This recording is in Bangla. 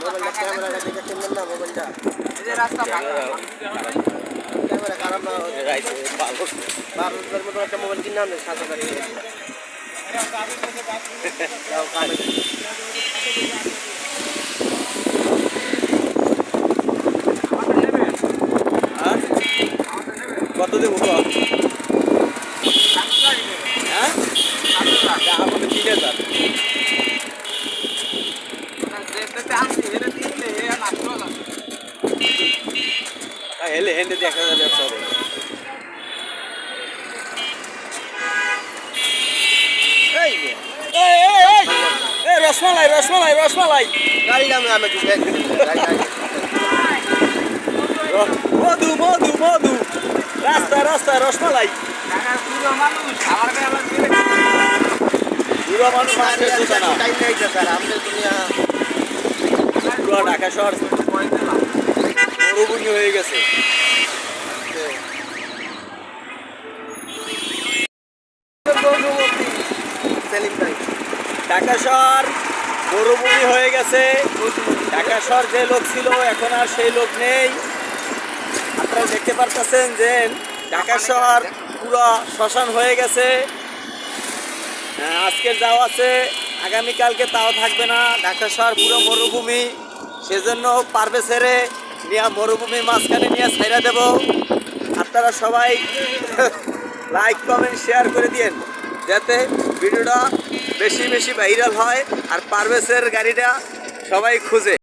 মোবাইলটা ক্যামেরাটা দেখে কিনবেন না মোবাইলটা ক্যামেরা খারাপ না বারোর মতো একটা মোবাইল কিনে আনবে 7,000 কত দেবো হ্যাঁ আমাদের 3,000 হেলে হেঁটে দেখা যাবে ব্যবসা হবে রসমালাই রসমালাই রসমালাই গাড়ি নামে আমি মধু মধু মধু রাস্তা রাস্তা রসমালাই পুরো মানুষ পুরো ঢাকা শহর মরুভূমি হয়ে গেছে ঢাকা শহর মরুভূমি হয়ে গেছে ঢাকা শহর যে লোক ছিল এখন আর সেই লোক নেই আপনারা দেখতে পারতেছেন যে ঢাকা শহর পুরো শ্মশান হয়ে গেছে আজকের যাও আছে আগামীকালকে তাও থাকবে না ঢাকা শহর পুরো মরুভূমি সেজন্য পারবে ছেড়ে নিয়ে মরুভূমির মাঝখানে নিয়ে ছাইরা দেব আপনারা সবাই লাইক কমেন্ট শেয়ার করে দিন যাতে ভিডিওটা বেশি বেশি ভাইরাল হয় আর পারভেজের গাড়িটা সবাই খুঁজে